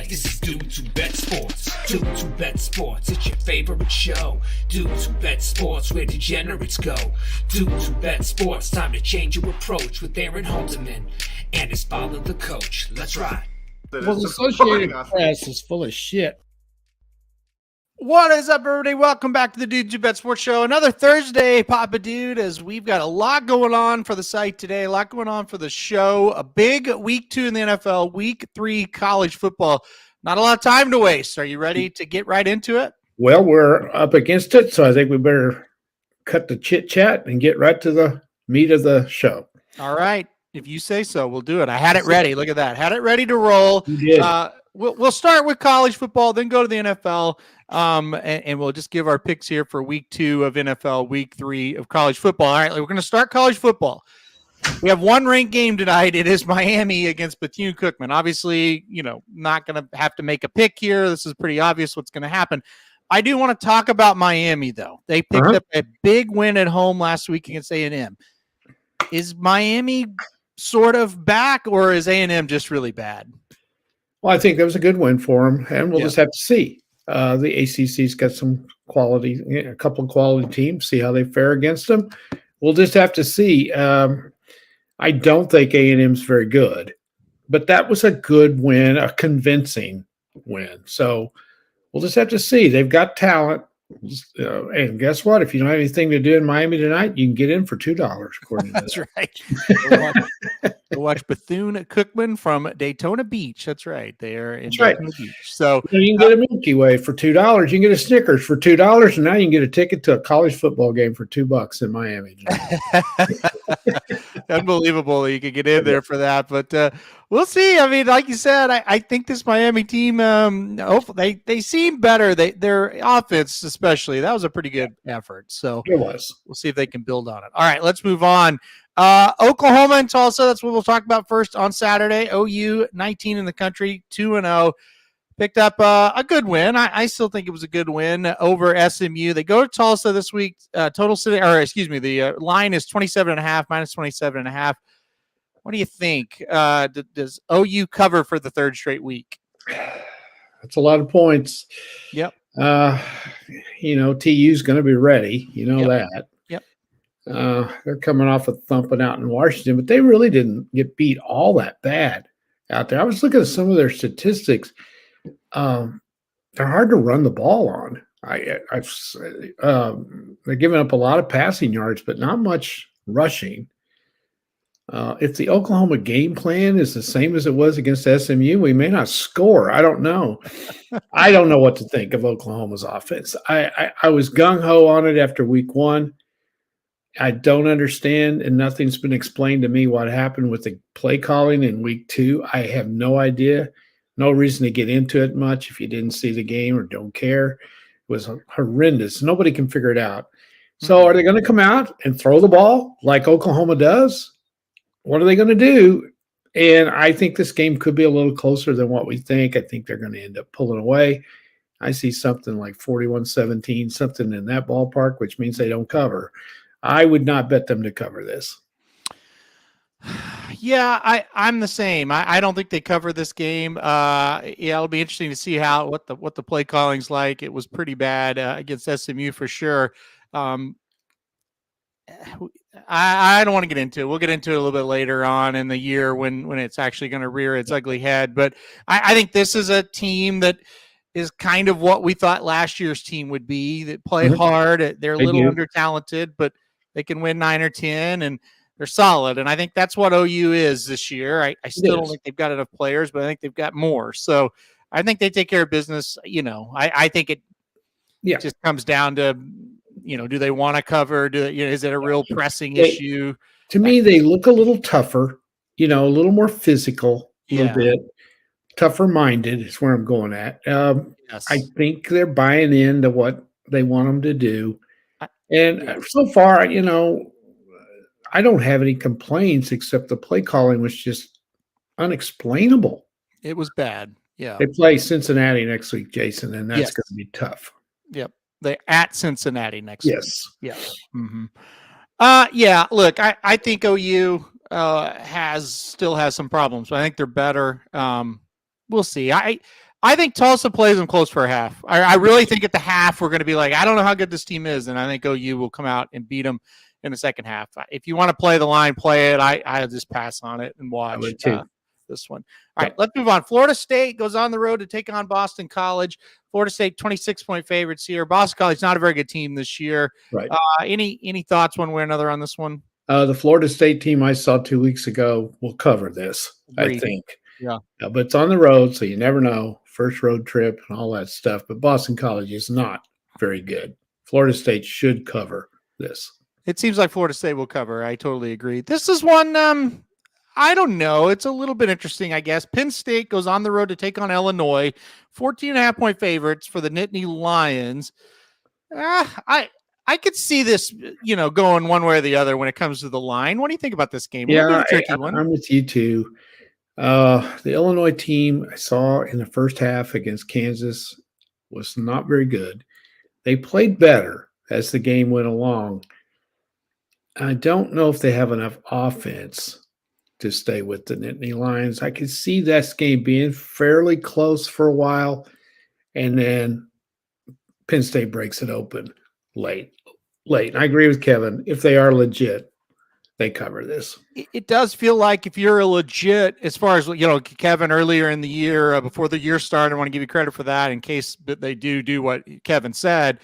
This is DWBS Sports. DWBS Sports, it's your favorite show. DWBS Sports, where degenerates go. DWBS Sports, time to change your approach with Aaron Halterman and his father, the coach. Let's ride. Well, the Associated Press is full of shit. What is up, everybody? Welcome back to the DWBS Sports Show. Another Thursday, Papa Dude, as we've got a lot going on for the site today, a lot going on for the show. A big week 2 in the NFL, week 3 college football. Not a lot of time to waste. Are you ready to get right into it? Well, we're up against it, so I think we better cut the chit-chat and get right to the meat of the show. All right. If you say so, we'll do it. I had it ready. Look at that. Had it ready to roll. You did. We'll start with college football, then go to the NFL, and we'll just give our picks here for week 2 of NFL, week 3 of college football. All right, we're going to start college football. We have one ranked game tonight. It is Miami against Bethune-Cookman. Obviously, not going to have to make a pick here. This is pretty obvious what's going to happen. I do want to talk about Miami, though. They picked up a big win at home last week against A&M. Is Miami sort of back, or is A&M just really bad? Well, I think that was a good win for them, and we'll just have to see. The ACC's got some quality, a couple of quality teams, see how they fare against them. We'll just have to see. I don't think A&M's very good, but that was a good win, a convincing win. So we'll just have to see. They've got talent. And guess what? If you don't have anything to do in Miami tonight, you can get in for $2. According to That's right. Go watch Bethune-Cookman from Daytona Beach. That's right. They are in Daytona Beach. So you can get a Milky Way for $2. You can get a Snickers for $2, and now you can get a ticket to a college football game for $2 in Miami. Unbelievable that you could get in there for that, but we'll see. I mean, like you said, I think this Miami team, hopefully they seem better. Their offense, especially, that was a pretty good effort. So it was. We'll see if they can build on it. All right, let's move on. Oklahoma and Tulsa. That's what we'll talk about first on Saturday. OU 19 in the country, 2-0. Picked up a good win. I still think it was a good win over SMU. They go to Tulsa this week. The line is 27.5, minus 27.5. What do you think? Does OU cover for the third straight week? That's a lot of points. Yep. TU's going to be ready. That. Yep. They're coming off a thumping out in Washington, but they really didn't get beat all that bad out there. I was looking at some of their statistics. They're hard to run the ball on. They're giving up a lot of passing yards, but not much rushing. If the Oklahoma game plan is the same as it was against SMU, we may not score. I don't know. I don't know what to think of Oklahoma's offense. I was gung-ho on it after week 1. I don't understand, and nothing's been explained to me what happened with the play calling in week 2. I have no idea. No reason to get into it much if you didn't see the game or don't care. It was horrendous. Nobody can figure it out. So are they going to come out and throw the ball like Oklahoma does? What are they going to do? And I think this game could be a little closer than what we think. I think they're going to end up pulling away. I see something like 41-17, something in that ballpark, which means they don't cover. I would not bet them to cover this. Yeah, I'm the same. I don't think they cover this game. It'll be interesting to see what the play calling's like. It was pretty bad against SMU for sure. I don't want to get into it. We'll get into it a little bit later on in the year when it's actually going to rear its ugly head. But I think this is a team that is kind of what we thought last year's team would be. That play hard. They're a little under-talented, but they can win 9 or 10, and they're solid. And I think that's what OU is this year. I still don't think they've got enough players, but I think they've got more. So I think they take care of business. I think it just comes down to, do they want to cover? Is it a real pressing issue? To me, they look a little tougher, a little more physical, a little bit tougher minded is where I'm going at. Yes. I think they're buying into what they want them to do. And so far, I don't have any complaints except the play calling was just unexplainable. It was bad. Yeah. They play Cincinnati next week, Jason, and that's going to be tough. Yep. They're at Cincinnati next week. Yeah. Mm-hmm. Look, I think OU still has some problems, but I think they're better. We'll see. I think Tulsa plays them close for a half. I really think at the half we're going to be like, I don't know how good this team is, and I think OU will come out and beat them in the second half. If you want to play the line, play it. I'll just pass on it and watch this one. All right, let's move on. Florida State goes on the road to take on Boston College. Florida State 26-point favorites here. Boston College not a very good team this year. Right. Any thoughts one way or another on this one? The Florida State team I saw 2 weeks ago will cover this, I think. Yeah. But it's on the road, so you never know. First road trip and all that stuff. But Boston College is not very good. Florida State should cover this. It seems like Florida State will cover. I totally agree. This is one, I don't know. It's a little bit interesting, I guess. Penn State goes on the road to take on Illinois. 14.5-point favorites for the Nittany Lions. I could see this, going one way or the other when it comes to the line. What do you think about this game? Yeah, tricky one. I'm with you too. The Illinois team I saw in the first half against Kansas was not very good. They played better as the game went along. I don't know if they have enough offense to stay with the Nittany Lions. I could see that game being fairly close for a while, and then Penn State breaks it open late. And I agree with Kevin. If they are legit, they cover this. It does feel like if you're a legit, as far as, Kevin earlier in the year, before the year started, I want to give you credit for that in case they do what Kevin said,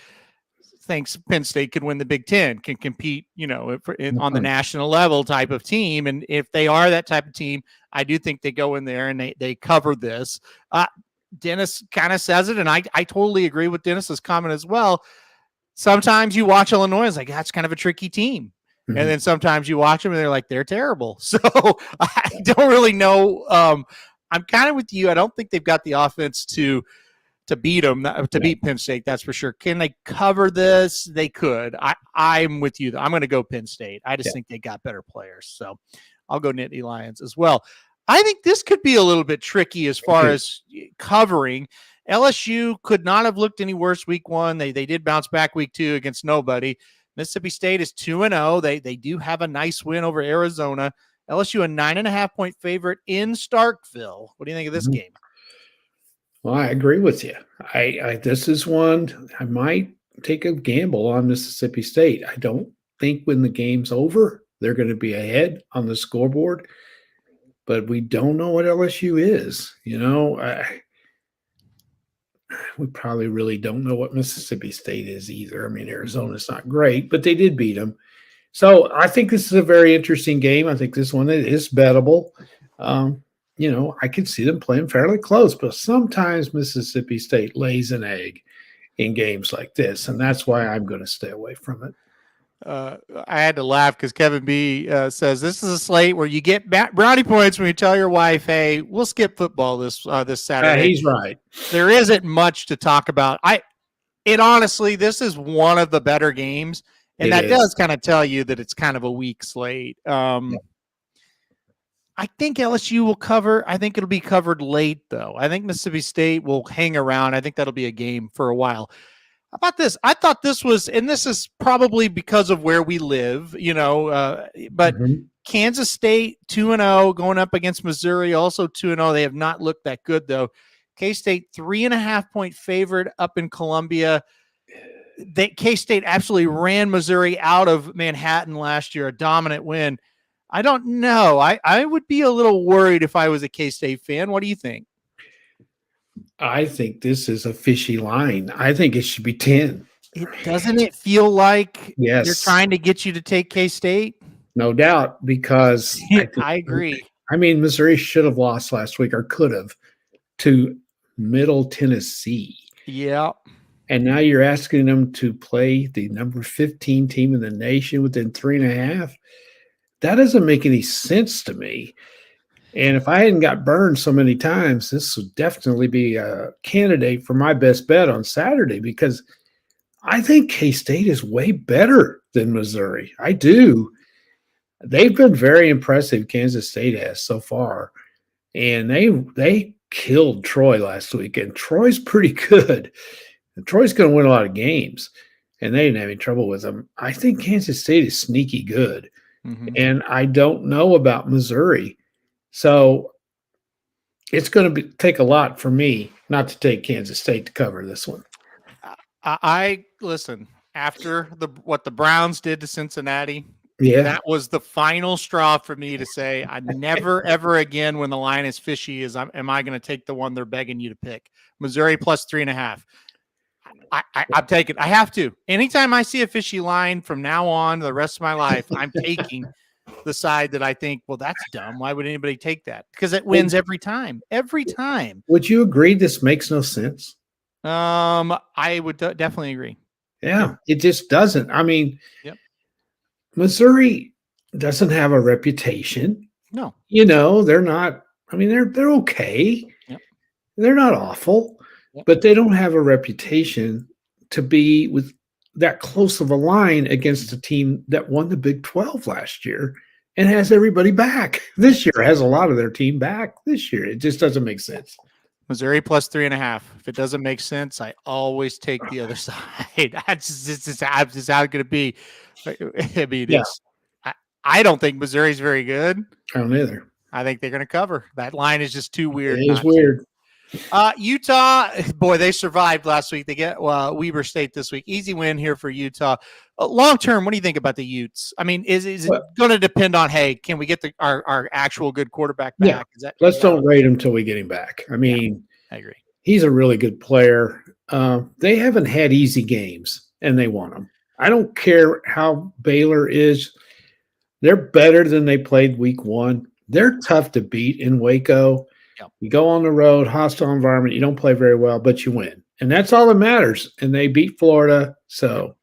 thinks Penn State could win the Big Ten, can compete, on the national level type of team. And if they are that type of team, I do think they go in there and they cover this. Dennis kind of says it, and I totally agree with Dennis's comment as well. Sometimes you watch Illinois, it's like, that's kind of a tricky team. And then sometimes you watch them and they're like, they're terrible. So I don't really know. I'm kind of with you. I don't think they've got the offense to beat them, beat Penn State. That's for sure. Can they cover this? They could. I'm with you. I'm going to go Penn State. I just think they got better players. So I'll go Nittany Lions as well. I think this could be a little bit tricky as far as covering. LSU could not have looked any worse week one. They did bounce back week two against nobody. Mississippi State is 2-0. They do have a nice win over Arizona. LSU a 9.5-point favorite in Starkville. What do you think of this game? Well, I agree with you. This is one I might take a gamble on Mississippi State. I don't think when the game's over they're going to be ahead on the scoreboard, but we don't know what LSU is. We probably really don't know what Mississippi State is either. I mean, Arizona's not great, but they did beat them. So I think this is a very interesting game. I think this one is bettable. I could see them playing fairly close, but sometimes Mississippi State lays an egg in games like this, and that's why I'm going to stay away from it. I had to laugh because Kevin B says this is a slate where you get brownie points when you tell your wife, "Hey, we'll skip football this Saturday." He's right. There isn't much to talk about. Honestly, this is one of the better games, and that does kind of tell you that it's kind of a weak slate. I think LSU will cover. I think it'll be covered late, though. I think Mississippi State will hang around. I think that'll be a game for a while. How about this? I thought this was, and this is probably because of where we live, but Kansas State 2-0 going up against Missouri, also 2-0. They have not looked that good, though. K-State 3.5-point favorite up in Columbia. K-State absolutely ran Missouri out of Manhattan last year, a dominant win. I don't know. I would be a little worried if I was a K-State fan. What do you think? I think this is a fishy line. I think it should be 10. Doesn't it feel like they're trying to get you to take K-State? No doubt, because I agree. I mean, Missouri should have lost last week or could have to Middle Tennessee. Yeah. And now you're asking them to play the number 15 team in the nation within 3.5. That doesn't make any sense to me. And if I hadn't got burned so many times, this would definitely be a candidate for my best bet on Saturday, because I think K-State is way better than Missouri. I do. They've been very impressive, Kansas State has so far. And they killed Troy last week, and Troy's pretty good. And Troy's going to win a lot of games, and they didn't have any trouble with them. I think Kansas State is sneaky good. And I don't know about Missouri. So it's going to take a lot for me not to take Kansas State to cover this one. I listen, after what the Browns did to Cincinnati, Yeah. that was the final straw for me to say I never ever again, when the line is fishy, am I going to take the one they're begging you to pick? Missouri plus 3.5. I'm taking. I have to. Anytime I see a fishy line from now on the rest of my life, I'm taking the side that I think, well, that's dumb. Why would anybody take that? Because it wins every time. Every time. Would you agree this makes no sense? I would definitely agree. Yeah, it just doesn't. I mean, Yep. Missouri doesn't have a reputation. No. You know, they're not. I mean, they're okay. Yep. They're not awful, but they don't have a reputation to be with that close of a line against a team that won the Big 12 last year and has everybody back. This year has a lot of their team back this year. It just doesn't make sense. Missouri plus 3.5. If it doesn't make sense, I always take the other side. That's just how it's going to be. I mean, I don't think Missouri's very good. I don't either. I think they're going to cover. That line is just too weird. It is weird. Utah, boy, they survived last week. They get Weber State this week. Easy win here for Utah. Long term, what do you think about the Utes? I mean, is it going to depend on, hey, can we get our actual good quarterback back? Yeah. Don't rate him till we get him back. I mean, I agree. He's a really good player. They haven't had easy games, and they won them. I don't care how Baylor is. They're better than they played week one. They're tough to beat in Waco. You go on the road, hostile environment, you don't play very well, but you win. And that's all that matters. And they beat Florida. So,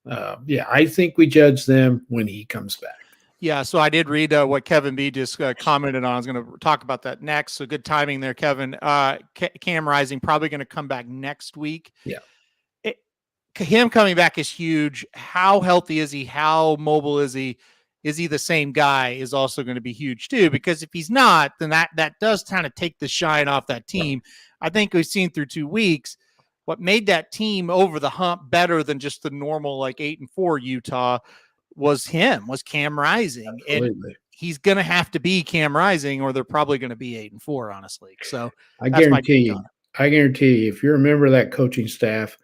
I think we judge them when he comes back. Yeah, so I did read what Kevin B just commented on. I was going to talk about that next. So good timing there, Kevin. Cam Rising probably going to come back next week. Yeah. Him coming back is huge. How healthy is he? How mobile is he? Is he the same guy is also going to be huge too, because if he's not, then that does kind of take the shine off that team. I think we've seen through 2 weeks what made that team over the hump better than just the normal 8-4 Utah was Cam Rising. Absolutely. And he's going to have to be Cam Rising or they're probably going to be 8-4, honestly. So I guarantee you, if you're a member of that coaching staff,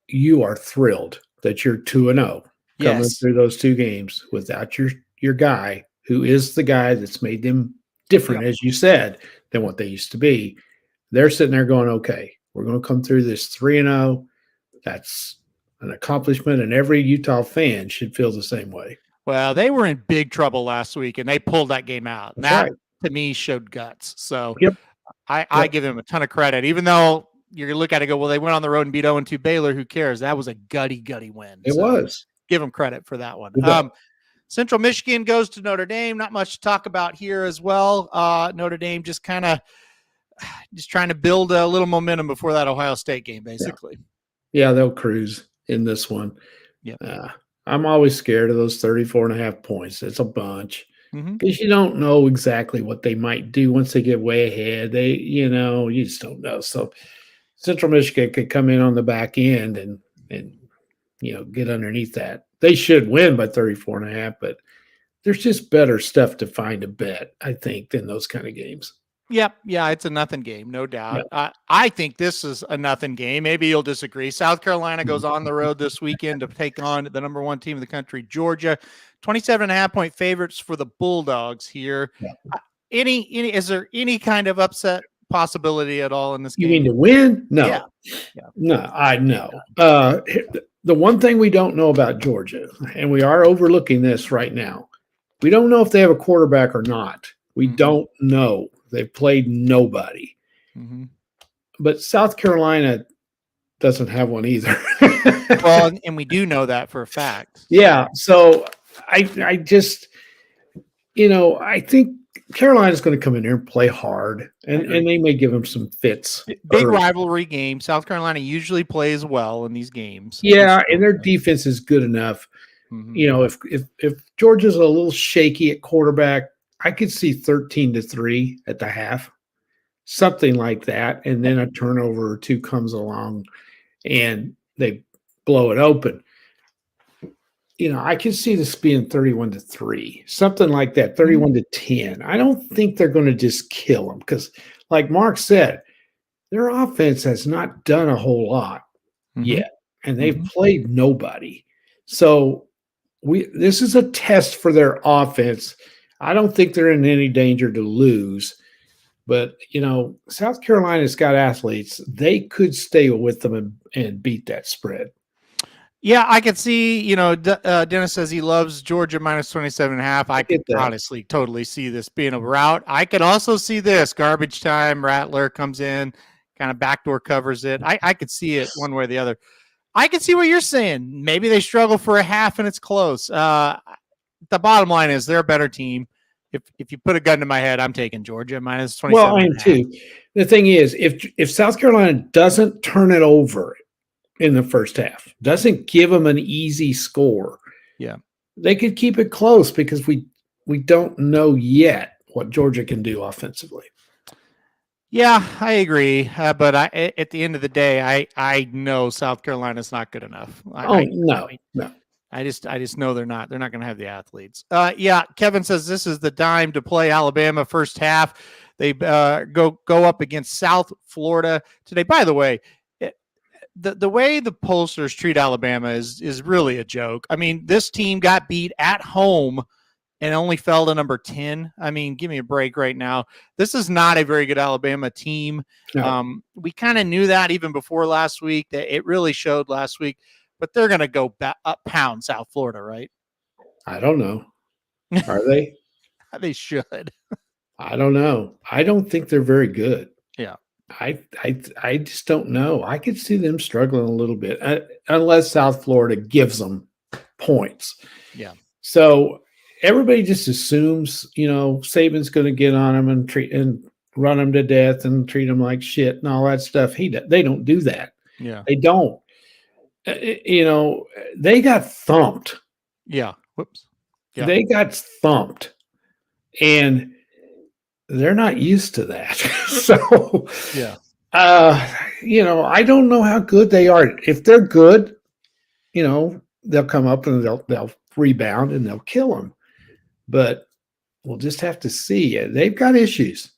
you are thrilled that you're 2-0. Coming through those 2 games without your guy, who is the guy that's made them different, as you said, than what they used to be. They're sitting there going, okay, we're going to come through this 3-0. That's an accomplishment, and every Utah fan should feel the same way. Well, they were in big trouble last week, and they pulled that game out. And that, to me, showed guts. So I give them a ton of credit, even though you're going to look at it and go, well, they went on the road and beat 0-2 Baylor. Who cares? That was a gutty win. It was. Give them credit for that one. Central Michigan goes to Notre Dame. Not much to talk about here as well. Notre Dame just trying to build a little momentum before that Ohio State game, basically. Yeah, they'll cruise in this one. Yeah. I'm always scared of those 34.5 points. It's a bunch because you don't know exactly what they might do once they get way ahead. You just don't know. So Central Michigan could come in on the back end and get underneath that. They should win by 34.5, but there's just better stuff to find a bet, I think, than those kind of games. Yep. Yeah, it's a nothing game, no doubt. I think this is a nothing game. Maybe you'll disagree. South Carolina goes on the road this weekend to take on the number 1 team in the country, Georgia. 27.5-point favorites for the Bulldogs here. Yeah. Is there any kind of upset possibility at all in this game? You mean to win? No. Yeah. No, I know. The one thing we don't know about Georgia, and we are overlooking this right now, we don't know if they have a quarterback or not. We don't know. They've played nobody. But South Carolina doesn't have one either. Well, and we do know that for a fact. Yeah. So I just, I think Carolina's going to come in here and play hard, and they may give them some fits. Big rivalry game. South Carolina usually plays well in these games. Yeah, and their defense is good enough. If Georgia's a little shaky at quarterback, I could see 13-3 at the half, something like that, and then a turnover or 2 comes along, and they blow it open. I can see this being 31-3, something like that, 31-10. I don't think they're going to just kill them because, like Mark said, their offense has not done a whole lot yet, and they've played nobody. So this is a test for their offense. I don't think they're in any danger to lose. But, South Carolina's got athletes. They could stay with them and beat that spread. Yeah, I could see, Dennis says he loves Georgia minus 27.5. I could honestly totally see this being a rout. I could also see this garbage time. Rattler comes in, kind of backdoor covers it. I could see it one way or the other. I can see what you're saying. Maybe they struggle for a half and it's close. The bottom line is they're a better team. If you put a gun to my head, I'm taking Georgia minus 27. Well, I am too. The thing is, if South Carolina doesn't turn it over in the first half, doesn't give them an easy score, they could keep it close because we don't know yet what Georgia can do offensively. Yeah, I agree. But at the end of the day, I know South Carolina's not good enough. No. I just know they're not going to have the athletes. Kevin says this is the dime to play Alabama first half. They go up against South Florida today. By the way, the way the pollsters treat Alabama is really a joke. I mean, this team got beat at home and only fell to number 10. I mean, give me a break right now. This is not a very good Alabama team. No. We kind of knew that even before last week. That it really showed last week. But they're going to go up pound South Florida, right? I don't know. Are they? They should. I don't know. I don't think they're very good. Yeah. I just don't know. I could see them struggling a little bit unless South Florida gives them points. Yeah. So everybody just assumes, Saban's going to get on them and run them to death and treat them like shit and all that stuff. They don't do that. Yeah. They don't. They got thumped. Yeah. Whoops. Yeah. They got thumped, and they're not used to that. So, yeah. I don't know how good they are. If they're good, they'll come up and they'll rebound and they'll kill them. But we'll just have to see. They've got issues.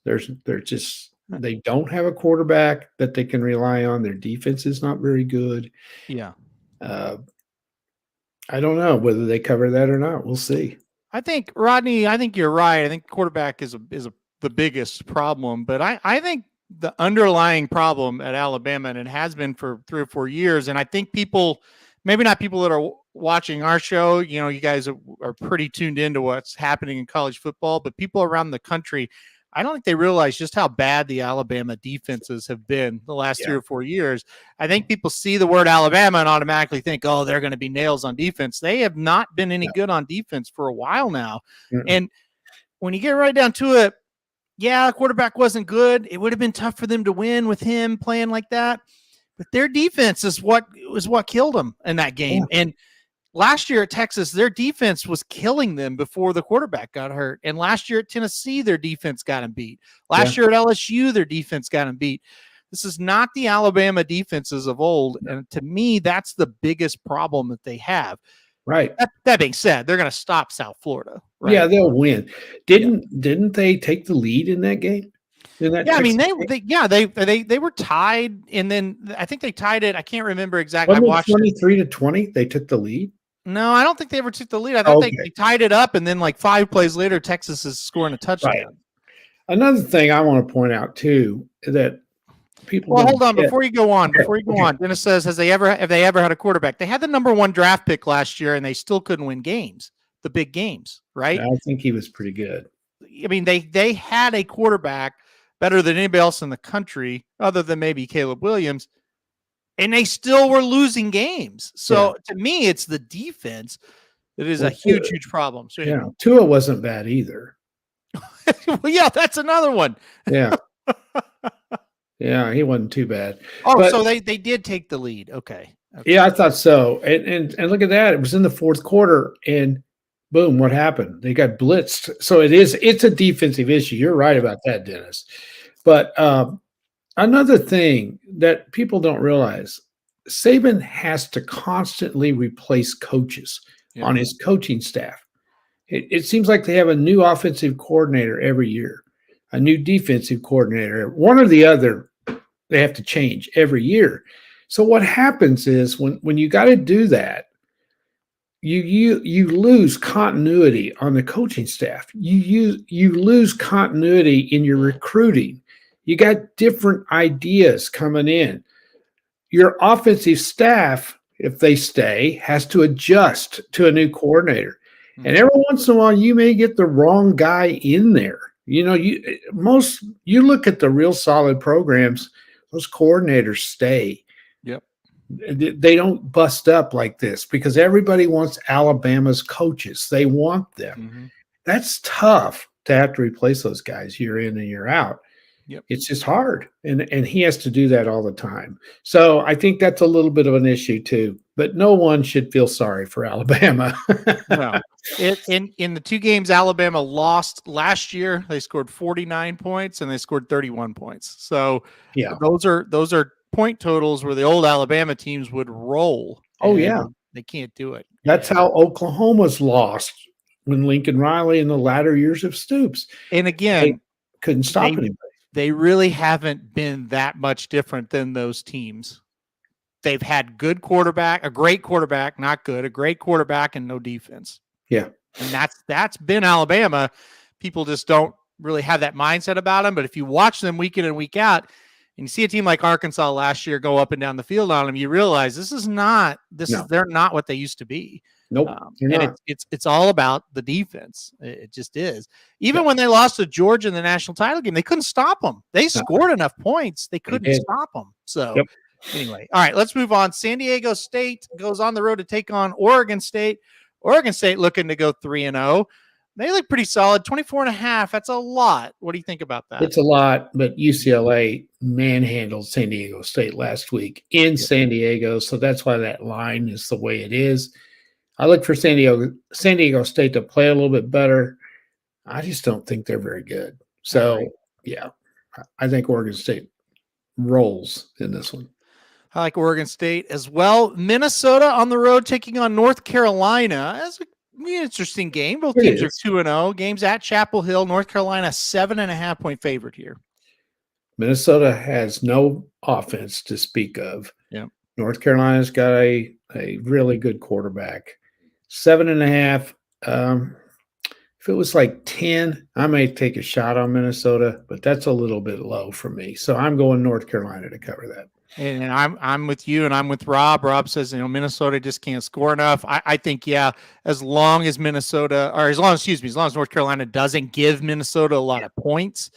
They don't have a quarterback that they can rely on. Their defense is not very good. Yeah. I don't know whether they cover that or not. We'll see. I think, Rodney, you're right. I think quarterback is the biggest problem. But I think the underlying problem at Alabama, and it has been for 3 or 4 years, and I think people, maybe not people that are watching our show, you guys are pretty tuned into what's happening in college football, but people around the country, I don't think they realize just how bad the Alabama defenses have been the last 3 or 4 years. I think people see the word Alabama and automatically think, oh, they're going to be nails on defense. They have not been any good on defense for a while now. Mm-hmm. And when you get right down to it, quarterback wasn't good. It would have been tough for them to win with him playing like that. But their defense is what killed them in that game. Yeah. And last year at Texas, their defense was killing them before the quarterback got hurt. And last year at Tennessee, their defense got them beat. Last year at LSU, their defense got them beat. This is not the Alabama defenses of old. And to me, that's the biggest problem that they have. Right. That being said, they're going to stop South Florida. Right? Yeah, they'll win. Didn't they take the lead in that game? I mean, they were tied, and then I think they tied it. I can't remember exactly. Wasn't I watched 23-20. They took the lead. No, I don't think they ever took the lead. I thought they tied it up, and then like 5 plays later, Texas is scoring a touchdown. Right. Another thing I want to point out too that people. Well, hold on before you go on. Dennis says, have they ever had a quarterback? They had the number 1 draft pick last year, and they still couldn't win games, the big games, right? I think he was pretty good. I mean, they had a quarterback better than anybody else in the country, other than maybe Caleb Williams, and they still were losing games. So to me, it's the defense that is a huge problem. So Tua wasn't bad either. Well, that's another one. Yeah. Yeah, he wasn't too bad. So they did take the lead. Okay. Yeah, I thought so. And look at that. It was in the fourth quarter, and boom, what happened? They got blitzed. So it's a defensive issue. You're right about that, Dennis. But another thing that people don't realize, Saban has to constantly replace coaches. on his coaching staff. It seems like they have a new offensive coordinator every year, a new defensive coordinator. One or the other, they have to change every year. So what happens is when you got to do that, you lose continuity on the coaching staff. You lose continuity in your recruiting. You got different ideas coming in. Your offensive staff, if they stay, has to adjust to a new coordinator. And every once in a while, you may get the wrong guy in there. You look at the real solid programs, those coordinators stay. Yep. They don't bust up like this because everybody wants Alabama's coaches. They want them. Mm-hmm. That's tough to have to replace those guys year in and year out. Yep. It's just hard. And he has to do that all the time. So I think that's a little bit of an issue too. But no one should feel sorry for Alabama. No. In the two games Alabama lost last year, they scored 49 points and they scored 31 points. So yeah, those are point totals where the old Alabama teams would roll. Oh yeah. They can't do it. That's how Oklahoma's lost when Lincoln Riley in the latter years of Stoops. And again, they couldn't stop anybody. They really haven't been that much different than those teams. They've had a great quarterback, a great quarterback, and no defense. Yeah. And that's been Alabama. People just don't really have that mindset about them. But if you watch them week in and week out, and you see a team like Arkansas last year go up and down the field on them, you realize they're not what they used to be. Nope. And it's all about the defense. It just is. Even when they lost to Georgia in the national title game, they couldn't stop them. They scored enough points. They couldn't stop them. So anyway, all right, let's move on. San Diego State goes on the road to take on Oregon State. Oregon State looking to go 3-0. They look pretty solid. 24.5. That's a lot. What do you think about that? It's a lot, but UCLA manhandled San Diego State last week in San Diego. So that's why that line is the way it is. I look for San Diego State to play a little bit better. I just don't think they're very good. So, yeah, I think Oregon State rolls in this one. I like Oregon State as well. Minnesota on the road taking on North Carolina. That's an interesting game. Both teams are 2-0. Games at Chapel Hill. North Carolina, 7.5-point favorite here. Minnesota has no offense to speak of. Yeah. North Carolina's got a really good quarterback. 7.5. If it was like 10, I may take a shot on Minnesota, but that's a little bit low for me. So I'm going North Carolina to cover that. And I'm with you, and I'm with Rob. Rob says, Minnesota just can't score enough. I think, as long as North Carolina doesn't give Minnesota a lot of points,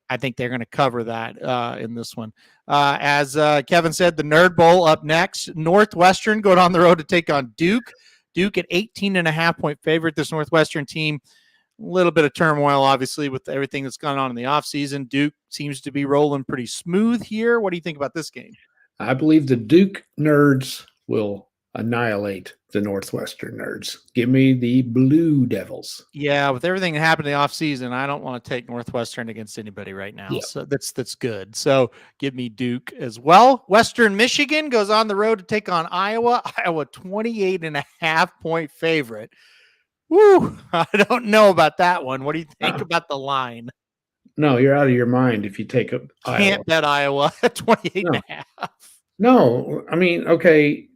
I think they're going to cover that in this one. As Kevin said, the Nerd Bowl up next. Northwestern going on the road to take on Duke. Duke at 18.5-point favorite. This Northwestern team, a little bit of turmoil, obviously, with everything that's gone on in the offseason. Duke seems to be rolling pretty smooth here. What do you think about this game? I believe the Duke Nerds will annihilate the Northwestern Nerds. Give me the Blue Devils. Yeah, with everything that happened in the offseason, I don't want to take Northwestern against anybody right now. Yeah. So that's good. So give me Duke as well. Western Michigan goes on the road to take on Iowa. Iowa 28.5-point favorite. Woo! I don't know about that one. What do you think about the line? No, you're out of your mind if you take Iowa. Can't bet Iowa at 28.5. No, I mean, okay,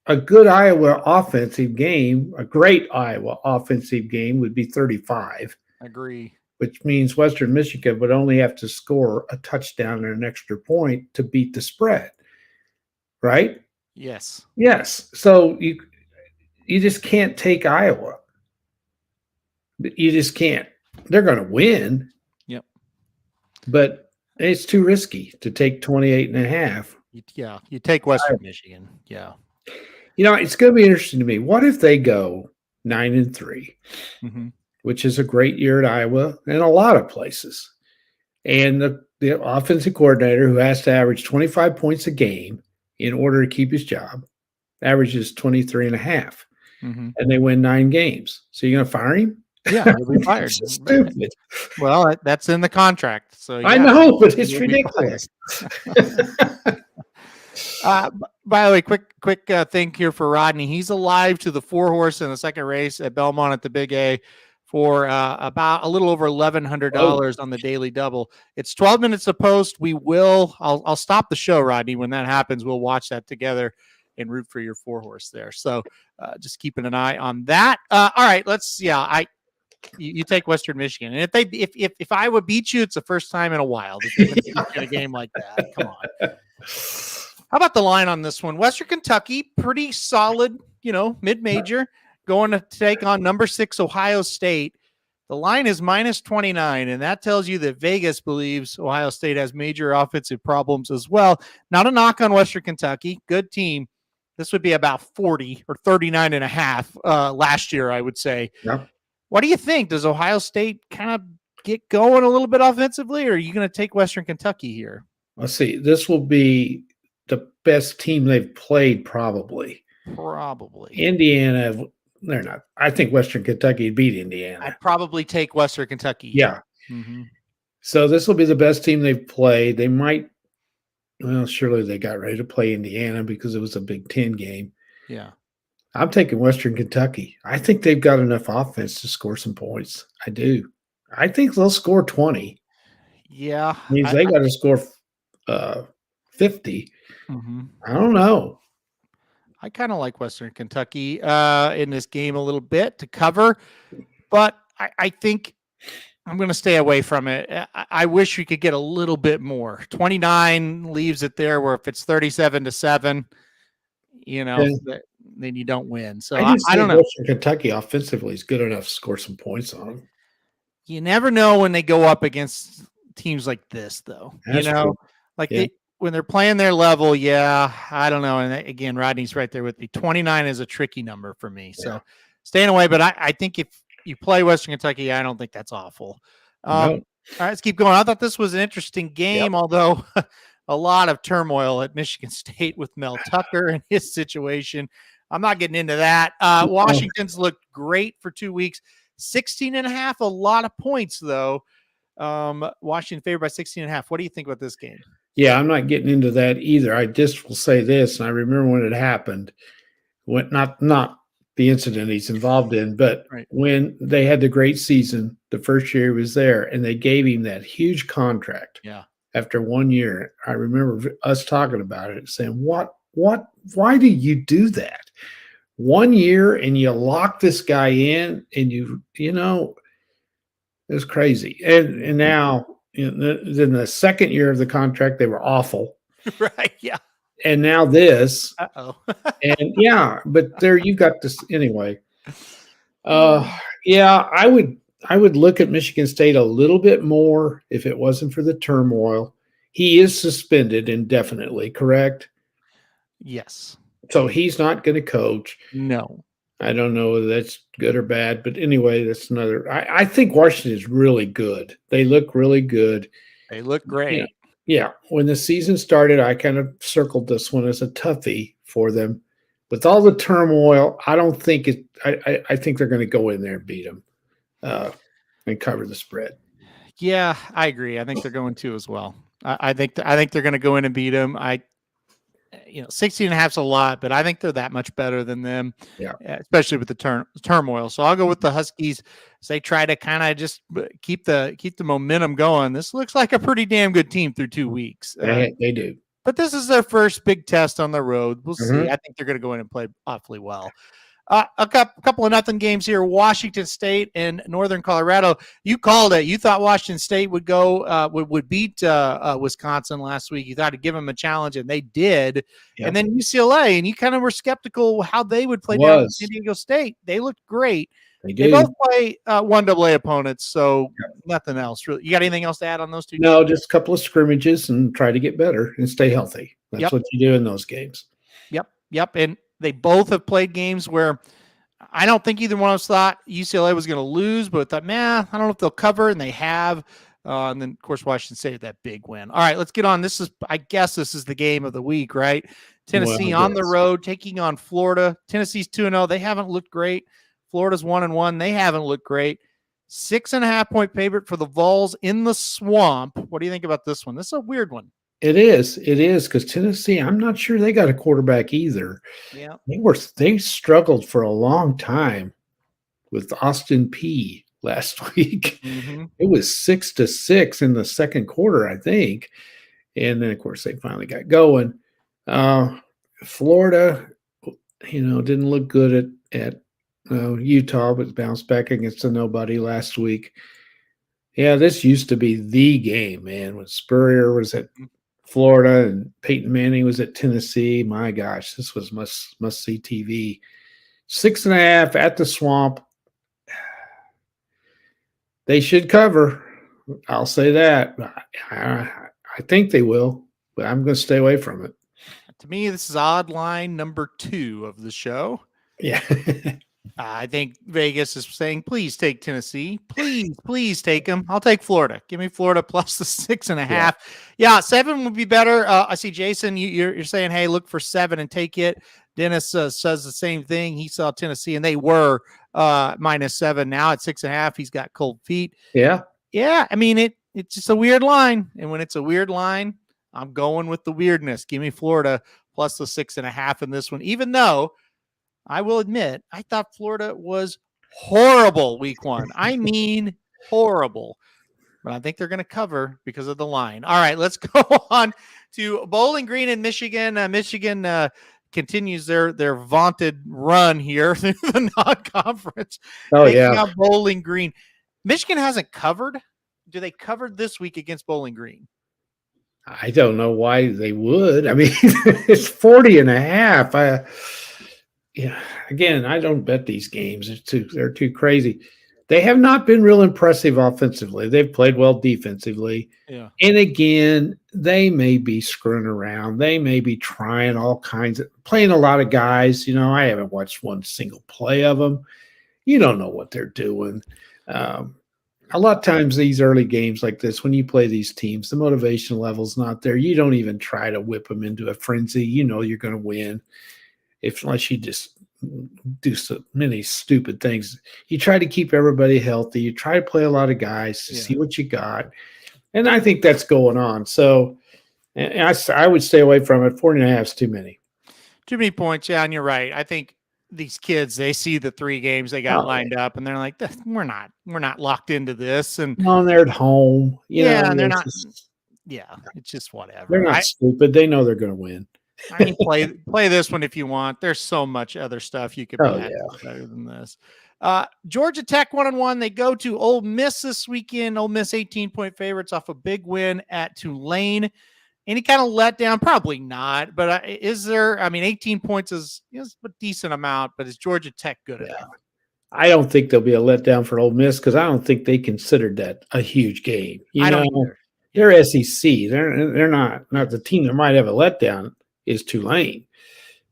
a good Iowa offensive game, a great Iowa offensive game would be 35. Agree. Which means Western Michigan would only have to score a touchdown and an extra point to beat the spread. Right? Yes. Yes. So you just can't take Iowa. You just can't. They're going to win. Yep. But it's too risky to take 28.5. Yeah, you take Western Michigan. Yeah. It's going to be interesting to me. What if they go 9-3, which is a great year at Iowa and a lot of places. And the offensive coordinator, who has to average 25 points a game in order to keep his job, averages 23.5. And they win 9 games. So you're going to fire him? Yeah, he'll be fired. Stupid. Well, that's in the contract. So I know, but it's ridiculous. By the way, quick thing here for Rodney. He's alive to the 4-horse in the second race at Belmont at the Big A for about a little over $1,100 on the daily double. It's 12 minutes a post. I'll stop the show, Rodney. When that happens, we'll watch that together and root for your 4-horse there. So just keeping an eye on that. All right, you take Western Michigan, and if I would beat you, it's the first time in a while that they're going to beat you in a game like that. Come on. How about the line on this one? Western Kentucky, pretty solid, mid-major, going to take on number 6 Ohio State. The line is -29, and that tells you that Vegas believes Ohio State has major offensive problems as well. Not a knock on Western Kentucky, good team. This would be about 40 or 39.5 last year, I would say. Yep. What do you think? Does Ohio State kind of get going a little bit offensively, or are you going to take Western Kentucky here? Let's see. This will be the best team they've played, probably. Indiana, they're not. I think Western Kentucky beat Indiana. I'd probably take Western Kentucky. Yeah. Mm-hmm. So this will be the best team they've played. They might, surely they got ready to play Indiana because it was a Big Ten game. Yeah. I'm taking Western Kentucky. I think they've got enough offense to score some points. I do. I think they'll score 20. Yeah. Means they got to score 50. Mm-hmm. I don't know. I kind of like Western Kentucky in this game a little bit to cover, but I think I'm going to stay away from it. I wish we could get a little bit more. 29 leaves it there where if it's 37-7, then you don't win. So I don't know. Western Kentucky offensively is good enough to score some points on them. You never know when they go up against teams like this, though. That's true. When they're playing their level, I don't know. And again, Rodney's right there with me. 29 is a tricky number for me. So staying away. But I think if you play Western Kentucky, I don't think that's awful. All right, let's keep going. I thought this was an interesting game, although a lot of turmoil at Michigan State with Mel Tucker and his situation. I'm not getting into that. Washington's looked great for 2 weeks. 16.5, a lot of points, though. Washington favored by 16.5. What do you think about this game? Yeah, I'm not getting into that either. I just will say this, and I remember when it happened, when not the incident he's involved in, but when they had the great season, the first year he was there, and they gave him that huge contract. Yeah. After 1 year, I remember us talking about it, saying, why do you do that? 1 year and you lock this guy in, and it's crazy. And now, in the second year of the contract, they were awful. Right. Yeah. And now this. Uh-oh. And but there you've got this anyway. I would look at Michigan State a little bit more if it wasn't for the turmoil. He is suspended indefinitely, correct? Yes. So he's not going to coach. No. I don't know whether that's good or bad, but anyway, that's another. I think Washington is really good. They look really good. They look great. Yeah. When the season started, I kind of circled this one as a toughie for them. With all the turmoil, I don't think it. I think they're going to go in there and beat them and cover the spread. Yeah, I agree. I think they're going to as well. I think they're going to go in and beat them. 16.5 is a lot, but I think they're that much better than them, especially with the turmoil. So I'll go with the Huskies as they try to kind of just keep the momentum going. This looks like a pretty damn good team through 2 weeks. They do. But this is their first big test on the road. We'll see. I think they're going to go in and play awfully well. A couple of nothing games here. Washington State and Northern Colorado. You called it. You thought Washington State would go would beat Wisconsin last week. You thought it'd give them a challenge, and they did. Yep. And then UCLA, and you kind of were skeptical how they would play down at San Diego State. They looked great. They both play 1AA opponents, so nothing else really. You got anything else to add on those two? No, just a couple of scrimmages and try to get better and stay healthy. That's what you do in those games. Yep. And they both have played games where I don't think either one of us thought UCLA was going to lose, but thought, I don't know if they'll cover, and they have. And then, of course, Washington State that big win. All right, let's get on. I guess this is the game of the week, right? Tennessee on the road taking on Florida. Tennessee's 2-0. They haven't looked great. Florida's 1-1. They haven't looked great. 6.5 point favorite for the Vols in the Swamp. What do you think about this one? This is a weird one. It is because Tennessee, I'm not sure they got a quarterback either. Yeah. They struggled for a long time with Austin P last week. Mm-hmm. It was 6-6 in the second quarter, I think. And then, of course, they finally got going. Florida, didn't look good at Utah, but bounced back against a nobody last week. Yeah, this used to be the game, man, when Spurrier was at Florida and Peyton Manning was at Tennessee. My gosh, this was must see TV. 6.5 at the Swamp. They should cover. I'll say that. I think they will, but I'm going to stay away from it. To me, this is odd line number 2 of the show. Yeah. I think Vegas is saying, please take Tennessee. Please take them. I'll take Florida. Give me Florida plus the 6.5. Yeah, 7 would be better. I see Jason, you're saying, hey, look for 7 and take it. Dennis says the same thing. He saw Tennessee, and they were -7. Now at 6.5, he's got cold feet. Yeah. Yeah, I mean, it's just a weird line. And when it's a weird line, I'm going with the weirdness. Give me Florida plus the 6.5 in this one, even though I will admit, I thought Florida was horrible week 1. I mean, horrible. But I think they're going to cover because of the line. All right, let's go on to Bowling Green in Michigan. Michigan continues their vaunted run here through the non-conference. Oh, yeah. Bowling Green. Michigan hasn't covered. Do they cover this week against Bowling Green? I don't know why they would. I mean, it's 40.5. Yeah, again, I don't bet these games. They're too crazy. They have not been real impressive offensively. They've played well defensively. Yeah. And again, they may be screwing around. They may be trying all kinds of playing a lot of guys. I haven't watched one single play of them. You don't know what they're doing. A lot of times these early games like this, when you play these teams, the motivation level's not there. You don't even try to whip them into a frenzy. You're going to win. Unless you just do so many stupid things. You try to keep everybody healthy. You try to play a lot of guys to see what you got. And I think that's going on. So I would stay away from it. 40.5 is too many. Too many points. Yeah, and you're right. I think these kids, they see the 3 games they got lined up, and they're like, we're not locked into this. And no, they're at home. And they're not. It's just whatever. They're not stupid. They know they're going to win. I mean, play this one if you want. There's so much other stuff you could bet better than this. Georgia Tech 1-1. They go to Ole Miss this weekend. Ole Miss 18-point favorites off a big win at Tulane. Any kind of letdown? Probably not. But is there? I mean, 18 points is a decent amount. But is Georgia Tech good enough? I don't think there'll be a letdown for Ole Miss because I don't think they considered that a huge game. I don't either. They're SEC. They're not the team that might have a letdown. Is Tulane.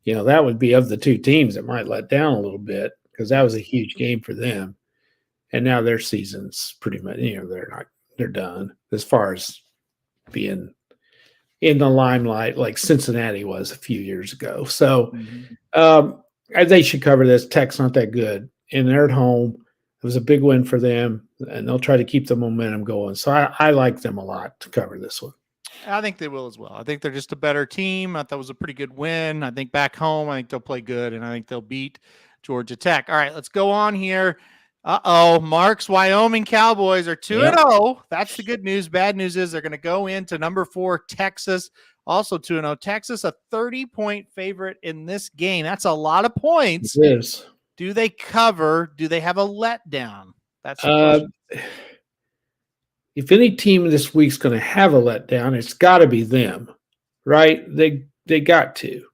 That would be of the 2 teams that might let down a little bit because that was a huge game for them. And now their season's pretty much, they're done as far as being in the limelight like Cincinnati was a few years ago. So they should cover this. Tech's not that good. And they're at home. It was a big win for them, and they'll try to keep the momentum going. So I like them a lot to cover this one. I think they will as well. I think they're just a better team. I thought it was a pretty good win. I think back home, I think they'll play good, and I think they'll beat Georgia Tech. All right, let's go on here. Mark's Wyoming Cowboys are 2-0. That's the good news. Bad news is they're going to go into number 4 Texas, also 2-0. Texas, a 30-point favorite in this game. That's a lot of points. It is. Do they cover? Do they have a letdown? That's the question. If any team this week's going to have a letdown, it's got to be them, right? They got to.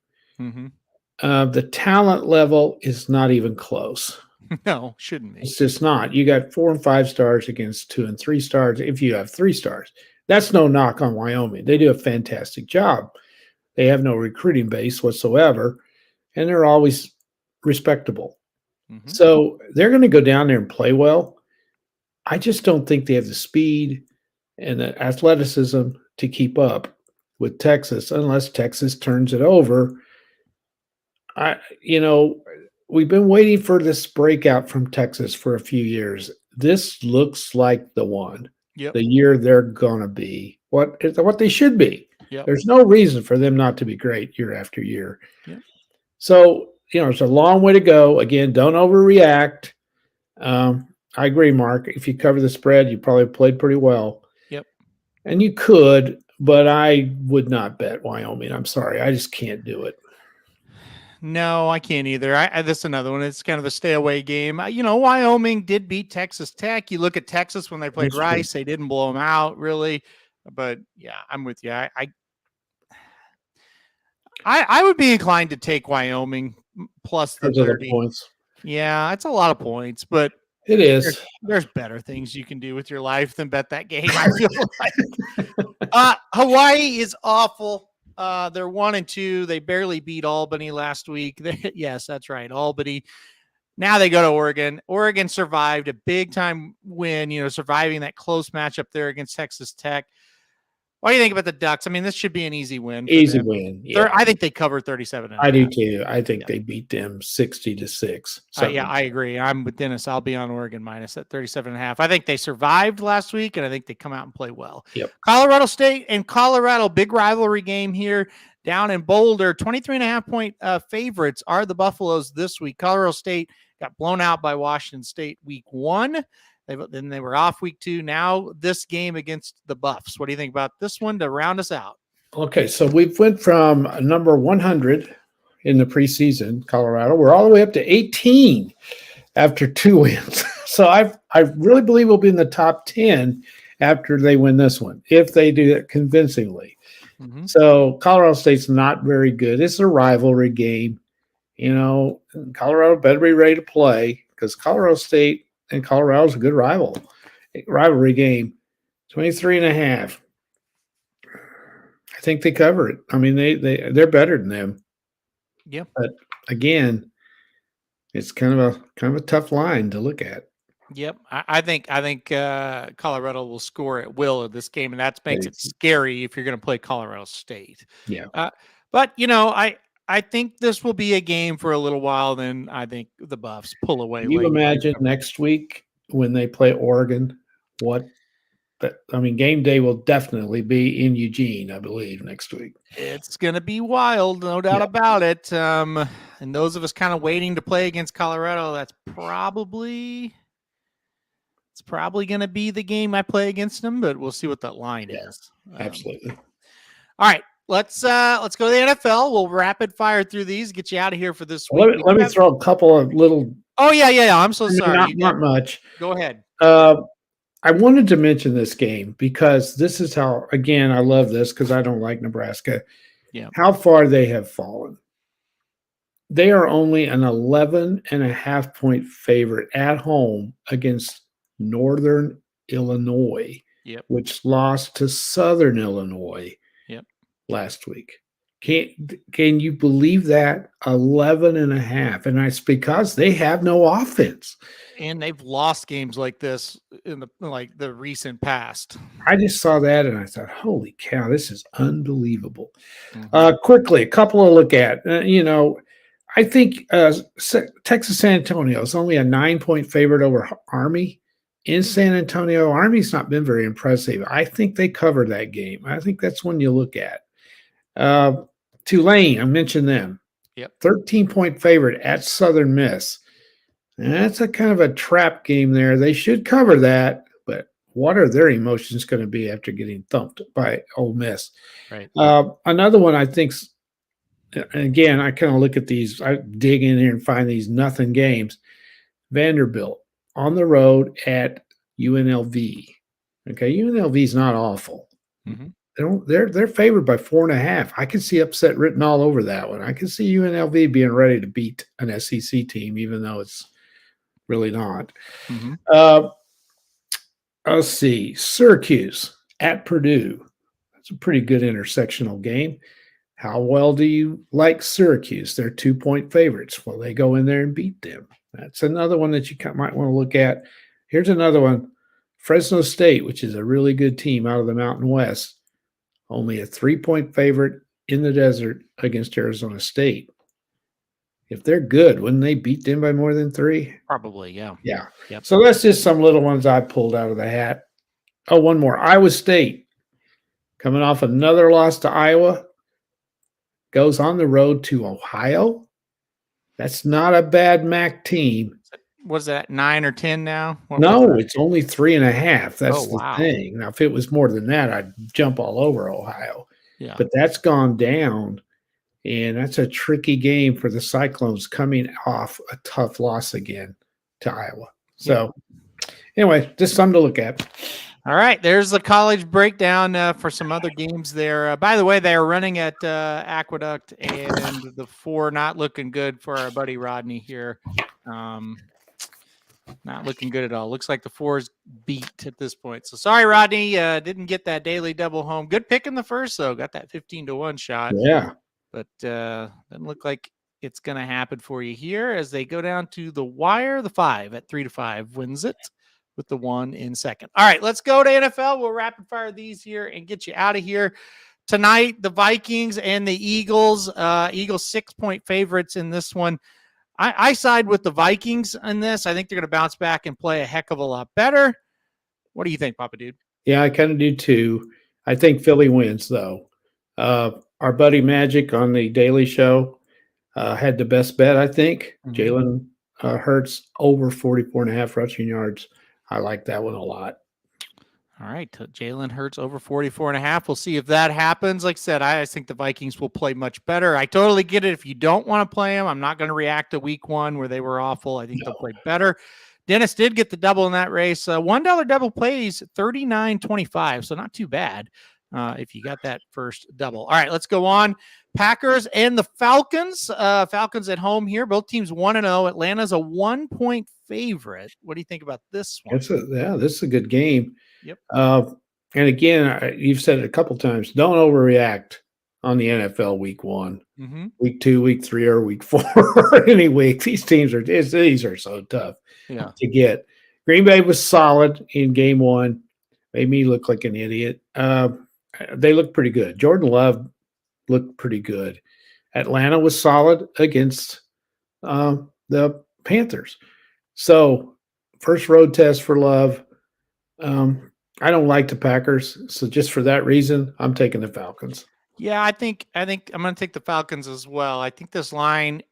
Mm-hmm. The talent level is not even close. No, shouldn't be. It's just not. You got 4 and 5 stars against 2 and 3 stars. If you have 3 stars, that's no knock on Wyoming. They do a fantastic job. They have no recruiting base whatsoever, and they're always respectable. Mm-hmm. So they're going to go down there and play well. I just don't think they have the speed and the athleticism to keep up with Texas unless Texas turns it over. We've been waiting for this breakout from Texas for a few years. This looks like the one. Yep. The year they're going to be what they should be. Yep. There's no reason for them not to be great year after year. Yep. So, it's a long way to go. Again, don't overreact. I agree, Mark. If you cover the spread, you probably played pretty well. Yep. And you could, but I would not bet Wyoming. I'm sorry. I just can't do it. No, I can't either. This is another one. It's kind of a stay away game. Wyoming did beat Texas Tech. You look at Texas when they played That's Rice, true. they didn't blow them out really. But yeah, I'm with you. I would be inclined to take Wyoming plus the Because of the 30. points. Yeah, it's a lot of points, but It is. there's better things you can do with your life than bet that game. I feel like Hawaii is awful. They're 1-2. They barely beat Albany last week. Yes, that's right, Albany. Now they go to Oregon. Oregon survived a big time win. Surviving that close matchup there against Texas Tech. What do you think about the Ducks? I mean, this should be an easy win. Easy win. Yeah. I think they cover 37. I do too. I think they beat them 60-6. Yeah, I agree. I'm with Dennis. I'll be on Oregon minus at 37.5. I think they survived last week, and I think they come out and play well. Yep. Colorado State and Colorado, big rivalry game here down in Boulder. 23.5 point favorites are the Buffaloes this week. Colorado State got blown out by Washington State week 1. Then they were off week 2. Now this game against the Buffs. What do you think about this one to round us out? Okay, so we went from number 100 in the preseason, Colorado. We're all the way up to 18 after 2 wins. So I really believe we'll be in the top 10 after they win this one, if they do it convincingly. Mm-hmm. So Colorado State's not very good. It's a rivalry game. Colorado better be ready to play because Colorado State and Colorado's a good rivalry game. 23.5. I think they cover it. I mean, they're better than them. Yeah. But again, it's kind of a tough line to look at. Yep. I think Colorado will score at will in this game, and that makes it scary if you're going to play Colorado State. Yeah. But I think this will be a game for a little while. Then I think the Buffs pull away. Can you imagine next week when they play Oregon? Game day will definitely be in Eugene, I believe, next week. It's going to be wild, no doubt about it. And those of us kind of waiting to play against Colorado, it's probably going to be the game I play against them, but we'll see what that line is. Absolutely. All right. Let's go to the NFL. We'll rapid fire through these, get you out of here for this week. Let me throw a couple of little. Oh, yeah. I'm so sorry. Not much. Go ahead. I wanted to mention this game because this is how, again, I love this because I don't like Nebraska. Yeah. How far they have fallen. They are only an 11.5 point favorite at home against Northern Illinois, which lost to Southern Illinois last week. Can you believe that? 11.5. And it's because they have no offense. And they've lost games like this in the recent past. I just saw that and I thought, holy cow, this is unbelievable. Mm-hmm. Quickly, a couple to look at. I think Texas San Antonio is only a 9-point favorite over Army. In San Antonio, Army's not been very impressive. I think they cover that game. I think that's one you look at. Tulane, I mentioned them. 13-point favorite at Southern Miss. And that's a kind of a trap game there. They should cover that, but what are their emotions going to be after getting thumped by Ole Miss? Right. Another one I think, again, I kind of look at these, I dig in here and find these nothing games. Vanderbilt on the road at UNLV. Okay, UNLV is not awful. Mm-hmm. They're favored by 4.5. I can see upset written all over that one. I can see UNLV being ready to beat an SEC team, even though it's really not. Mm-hmm. Let's see. Syracuse at Purdue. That's a pretty good intersectional game. How well do you like Syracuse? They're 2-point favorites. Will they go in there and beat them? That's another one that you might want to look at. Here's another one. Fresno State, which is a really good team out of the Mountain West. Only a 3-point favorite in the desert against Arizona State. If they're good, wouldn't they beat them by more than 3? Probably, yeah. Yeah. Yep. So that's just some little ones I pulled out of the hat. Oh, one more. Iowa State coming off another loss to Iowa, goes on the road to Ohio. That's not a bad MAC team. Was that 9 or 10 now? No, it's only 3.5. That's the wow. thing. Now, if it was more than that, I'd jump all over Ohio. Yeah. But that's gone down, and that's a tricky game for the Cyclones coming off a tough loss again to Iowa. So, anyway, just something to look at. All right, there's the college breakdown for some other games there. By the way, they are running at Aqueduct, and the 4 not looking good for our buddy Rodney here. Not looking good at all. Looks like the 4 is beat at this point. So sorry, Rodney, didn't get that daily double home. Good pick in the first, though. Got that 15-1 shot. Yeah. But doesn't look like it's going to happen for you here as they go down to the wire. The 5 at 3-5 wins it with the 1 in second. All right, let's go to NFL. We'll rapid fire these here and get you out of here. Tonight, the Vikings and the Eagles. Eagles 6-point favorites in this one. I side with the Vikings in this. I think they're going to bounce back and play a heck of a lot better. What do you think, Papa Dude? Yeah, I kind of do too. I think Philly wins, though. Our buddy Magic on the Daily Show had the best bet, I think. Jalen Hurts over 44.5 rushing yards. I like that one a lot. All right, Jalen Hurts over 44.5. We'll see if that happens. Like I said, I think the Vikings will play much better. I totally get it. If you don't want to play them, I'm not going to react to week 1 where they were awful. I think they'll play better. Dennis did get the double in that race. $1 double plays 39.25, so not too bad if you got that first double. All right, let's go on. Packers and the Falcons. Falcons at home here. Both teams 1-0. Atlanta's a 1-point favorite. What do you think about this one? This is a good game. Yep. And again, you've said it a couple times. Don't overreact on the NFL week 1, week 2, week 3, or week 4. Any week, these teams are so tough to get. Green Bay was solid in game 1. Made me look like an idiot. They look pretty good. Jordan Love looked pretty good. Atlanta was solid against the Panthers. So first road test for Love. I don't like the Packers, so just for that reason, I'm taking the Falcons. Yeah, I think I'm going to take the Falcons as well. I think this line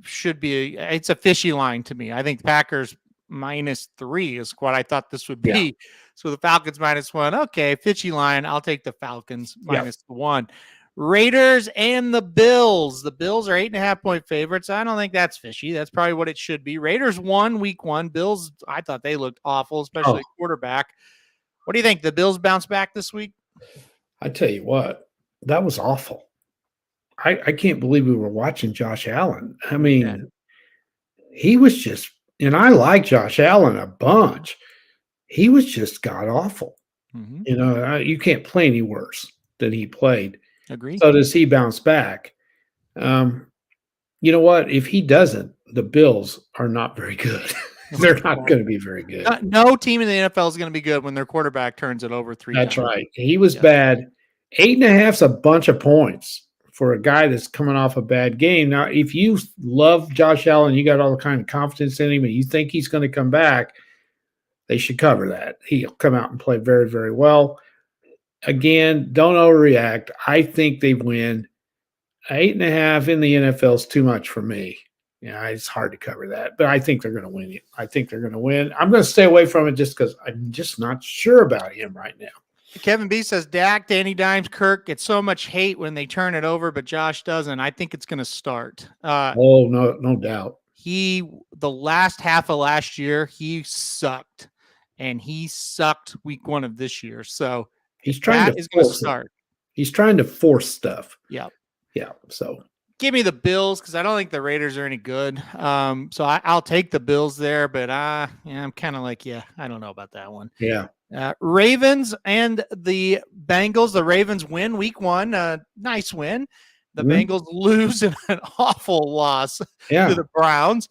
should be it's a fishy line to me. I think Packers -3 is what I thought this would be. Yeah. So the Falcons -1. Okay, fishy line. I'll take the Falcons -1. Raiders and the Bills. The Bills are 8.5-point favorites. I don't think that's fishy. That's probably what it should be. Raiders won week 1. Bills, I thought they looked awful, especially quarterback. What do you think? The Bills bounce back this week? I tell you what, that was awful. I can't believe we were watching Josh Allen. I mean, he was just, and I like Josh Allen a bunch. He was just god-awful. You know, you can't play any worse than he played. Agreed. So does he bounce back? You know what? If he doesn't, the Bills are not very good. They're not going to be very good. No team in the NFL is going to be good when their quarterback turns it over 3 times. That's right. He was bad. 8.5 is a bunch of points for a guy that's coming off a bad game. Now, if you love Josh Allen, you got all the kind of confidence in him, and you think he's going to come back, they should cover that. He'll come out and play very, very well. Again, don't overreact. I think they win. 8.5 in the NFL is too much for me. Yeah, it's hard to cover that, but I think they're going to win it. I think they're going to win. I'm going to stay away from it just because I'm just not sure about him right now. Kevin B says, Dak, Danny Dimes, Kirk get so much hate when they turn it over, but Josh doesn't. I think it's going to start. No doubt. The last half of last year, he sucked, and he sucked week 1 of this year. So he's trying to start. He's trying to force stuff. Yeah. Yeah. So give me the Bills because I don't think the Raiders are any good. So I'll take the Bills there, but I'm kind of like, I don't know about that one. Yeah. Ravens and the Bengals. The Ravens win week 1. Nice win. The Bengals lose in an awful loss to the Browns.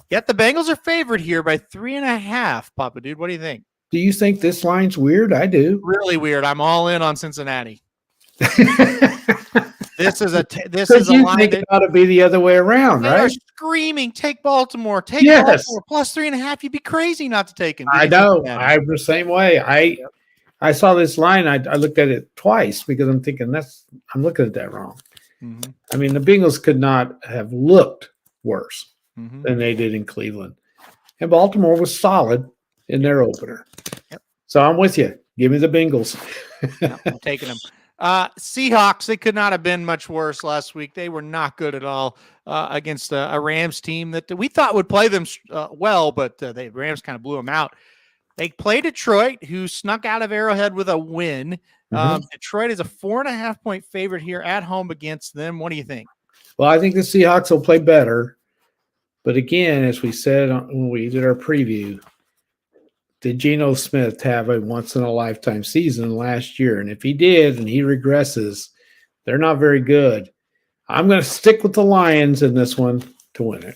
Yet the Bengals are favored here by 3.5. Papa Dude, what do you think? Do you think this line's weird? I do. Really weird. I'm all in on Cincinnati. This is a line that ought to be the other way around, right? They're screaming, take Baltimore, Baltimore plus 3.5. You'd be crazy not to take him. I know. I'm the same way. I saw this line. I looked at it twice because I'm thinking I'm looking at that wrong. Mm-hmm. I mean, the Bengals could not have looked worse Mm-hmm. than they did in Cleveland. And Baltimore was solid in their opener. Yep. So I'm with you. Give me the Bengals. Yep, I'm taking them. Seahawks, they could not have been much worse last week. They were not good at all against a Rams team that we thought would play them well, but the Rams kind of blew them out. They play Detroit, who snuck out of Arrowhead with a win. Detroit is a 4.5-point favorite here at home against them. What do you think? Well, I think the Seahawks will play better. But again, as we said when we did our preview, did Geno Smith have a once-in-a-lifetime season last year? And if he did and he regresses, they're not very good. I'm going to stick with the Lions in this one to win it.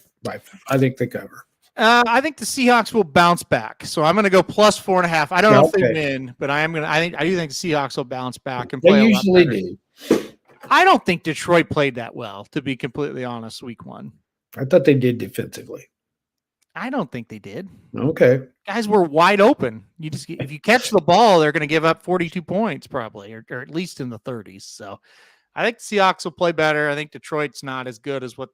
I think they cover. I think the Seahawks will bounce back. So I'm going to go plus 4.5. I don't know if they win, but I do think the Seahawks will bounce back and play. They usually do. I don't think Detroit played that well, to be completely honest, week 1. I thought they did defensively. I don't think they did. Okay. Guys were wide open. If you catch the ball, they're going to give up 42 points probably, or at least in the 30s. So I think the Seahawks will play better. I think Detroit's not as good as what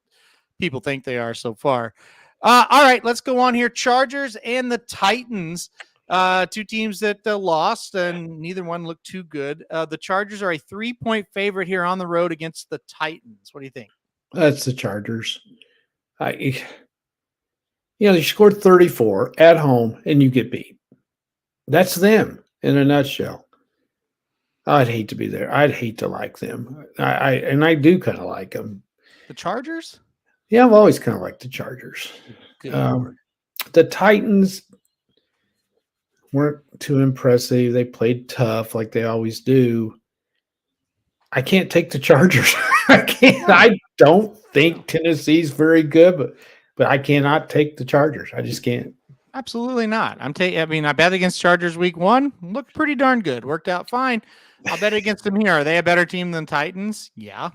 people think they are so far. All right, let's go on here. Chargers and the Titans, two teams that lost, and neither one looked too good. The Chargers are a 3-point favorite here on the road against the Titans. What do you think? That's the Chargers. You scored 34 at home and you get beat. That's them in a nutshell. I'd hate to be there. I'd hate to like them. I do kind of like them. The Chargers? Yeah, I've always kind of liked the Chargers. The Titans weren't too impressive. They played tough like they always do. I can't take the Chargers. I can't. I don't think Tennessee's very good, but I cannot take the Chargers. I just can't. Absolutely not. I bet against Chargers week 1. Looked pretty darn good. Worked out fine. I'll bet against them here. Are they a better team than Titans? Yeah.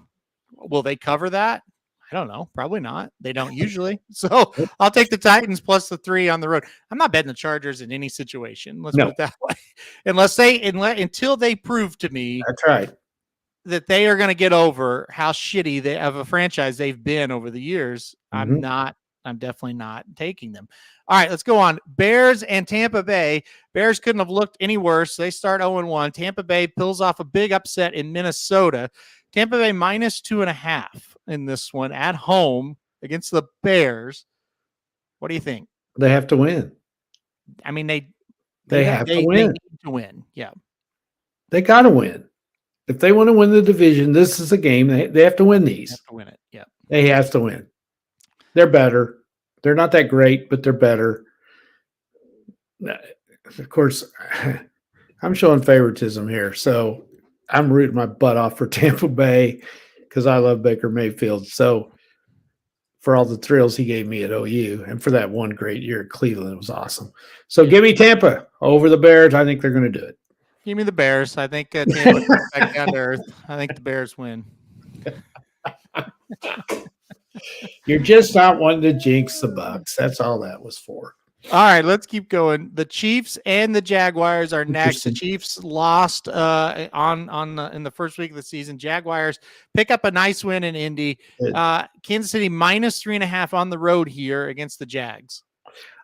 Will they cover that? I don't know. Probably not. They don't usually. So I'll take the Titans plus the 3 on the road. I'm not betting the Chargers in any situation. Let's put it that way. Until they prove to me. That's right. That they are going to get over how shitty they of a franchise they've been over the years. Mm-hmm. I'm definitely not taking them. All right, let's go on. Bears and Tampa Bay. Bears couldn't have looked any worse. They start 0-1. Tampa Bay pulls off a big upset in Minnesota. Tampa Bay minus 2.5 in this one at home against the Bears. What do you think? They have to win. I mean, they have to win. They need to win. Yeah. They got to win. If they want to win the division, this is a game. They have to win these. They have to win it. Yeah. They have to win. They're better. They're not that great, but they're better. Of course, I'm showing favoritism here. So I'm rooting my butt off for Tampa Bay because I love Baker Mayfield. So for all the thrills he gave me at OU and for that one great year at Cleveland, it was awesome. So give me Tampa over the Bears. I think they're going to do it. Give me the Bears. I think Tampa comes back down to earth. I think the Bears win. You're just not wanting to jinx the Bucks. That's all that was for. All right, let's keep going. The Chiefs and the Jaguars are next. The Chiefs lost in the first week of the season. Jaguars pick up a nice win in Indy. Kansas City minus 3.5 on the road here against the Jags.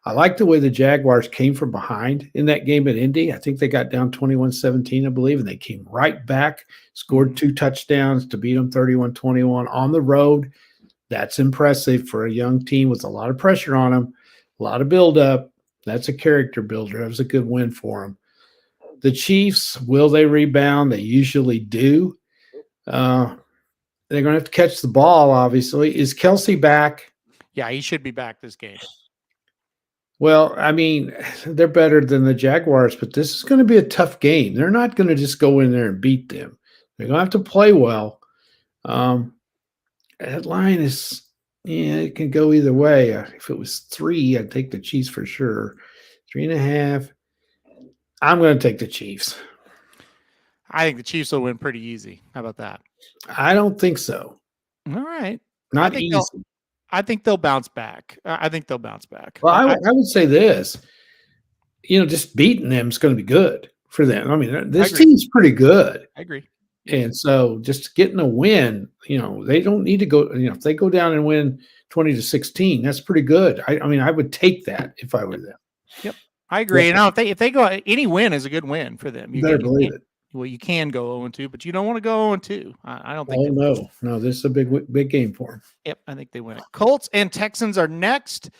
I like the way the Jaguars came from behind in that game at Indy. I think they got down 21-17, I believe, and they came right back, scored 2 touchdowns to beat them 31-21 on the road. That's impressive for a young team with a lot of pressure on them, a lot of buildup. That's a character builder. That was a good win for them. The Chiefs, will they rebound? They usually do. They're going to have to catch the ball, obviously. Is Kelsey back? Yeah, he should be back this game. Well, I mean, they're better than the Jaguars, but this is going to be a tough game. They're not going to just go in there and beat them. They're going to have to play well. That line is, it can go either way. If it was 3, I'd take the Chiefs for sure. 3.5. I'm going to take the Chiefs. I think the Chiefs will win pretty easy. How about that? I don't think so. All right. Not easy. I think they'll bounce back. Well, I would say this. Just beating them is going to be good. for them. I mean, this agree. team's pretty good. I agree. And so just getting a win, they don't need to go, if they go down and win 20-16, that's pretty good. I mean, I would take that if I were them. Yep. I agree. Yep. Now, if they go, any win is a good win for them. You better believe it. Well, you can go 0-2, but you don't want to go 0-2. I don't think. No, this is a big game for them. Yep, I think they win it. Colts and Texans are next.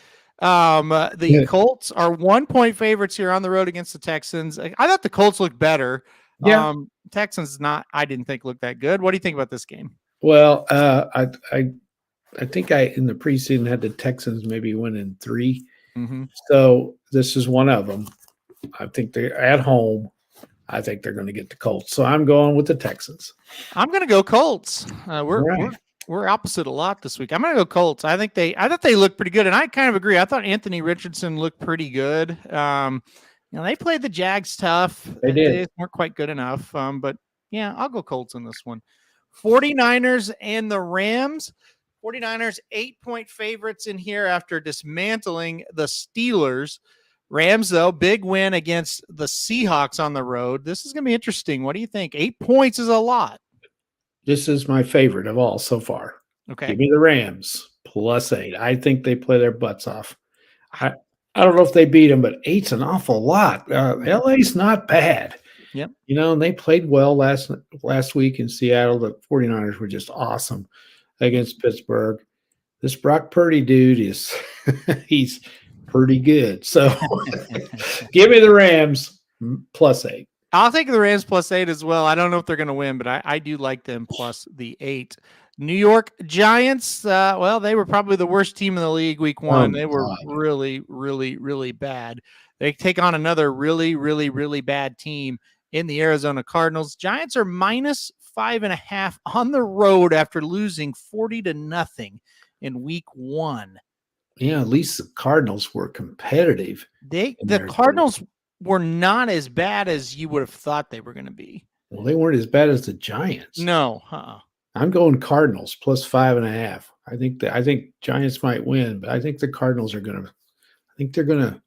The Colts are 1-point favorites here on the road against the Texans. I thought the Colts looked better. Yeah. Texans I didn't think looked that good. What do you think about this game? Well, I think in the preseason had the Texans maybe winning 3. Mm-hmm. So this is one of them. I think they're at home. I think they're going to get the Colts. So I'm going with the Texans. I'm going to go Colts. We're opposite a lot this week. I'm going to go Colts. I thought they looked pretty good, and I kind of agree. I thought Anthony Richardson looked pretty good. They played the Jags tough. They did. They weren't quite good enough. But yeah, I'll go Colts in this one. 49ers and the Rams. 49ers 8-point favorites in here after dismantling the Steelers. Rams, though, big win against the Seahawks on the road. This is going to be interesting. What do you think? 8 points is a lot. This is my favorite of all so far. Okay. Give me the Rams +8. I think they play their butts off. I don't know if they beat them, but 8's an awful lot. LA's not bad. Yep. And they played well last week in Seattle. The 49ers were just awesome against Pittsburgh. This Brock Purdy dude he's pretty good. So give me the Rams +8. I'll take the Rams +8 as well. I don't know if they're going to win, but I do like them plus the 8. New York Giants, they were probably the worst team in the league week 1. They were really, really, really bad. They take on another really, really, really bad team in the Arizona Cardinals. Giants are -5.5 on the road after losing 40-0 in week 1. Yeah, at least the Cardinals were competitive. The Cardinals were not as bad as you would have thought they were going to be. Well, they weren't as bad as the Giants. No. I'm going Cardinals +5.5. I think Giants might win, but I think the Cardinals are going to. I think they're going to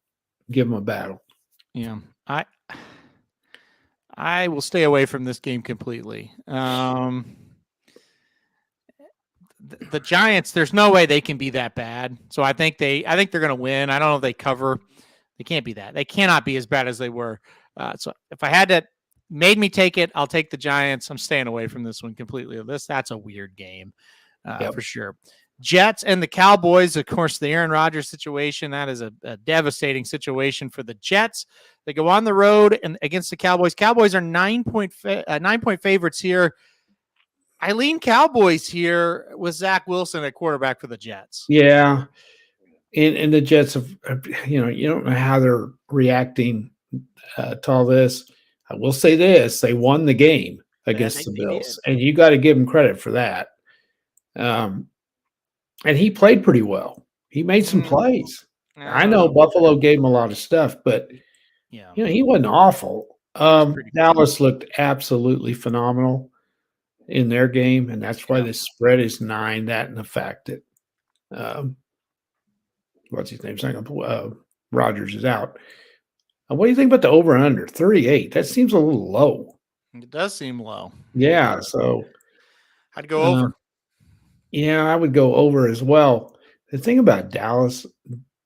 give them a battle. Yeah, I will stay away from this game completely. The Giants, there's no way they can be that bad. So I think they're going to win. I don't know if they cover. They can't be that. They cannot be as bad as they were. So if I had to made me take it, I'll take the Giants. I'm staying away from this one completely. That's a weird game for sure. Jets and the Cowboys, of course, the Aaron Rodgers situation, that is a devastating situation for the Jets. They go on the road and against the Cowboys. Cowboys are 9-point favorites here. I lean Cowboys here with Zach Wilson at quarterback for the Jets. Yeah. And the Jets have, you don't know how they're reacting to all this. I will say this: they won the game against the Bills, and you got to give them credit for that. And he played pretty well. He made some plays. I know Buffalo gave him a lot of stuff, but he wasn't awful. Dallas looked absolutely phenomenal in their game, and that's why the spread is 9. That and the fact that what's his name? Rodgers is out. What do you think about the over/under 38? That seems a little low. It does seem low. Yeah, so I'd go over. Yeah, I would go over as well. The thing about Dallas,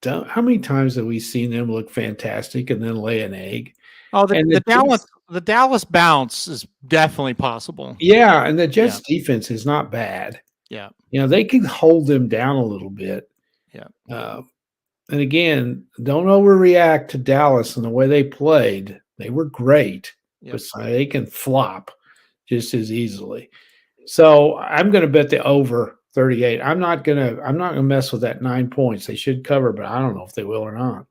how many times have we seen them look fantastic and then lay an egg? Oh, the Dallas bounce is definitely possible. Yeah, and the Jets defense is not bad. Yeah. They can hold them down a little bit. Yeah. And again, don't overreact to Dallas and the way they played. They were great, but they can flop just as easily. So I'm going to bet the over 38. I'm not going to mess with that 9 points. They should cover, but I don't know if they will or not.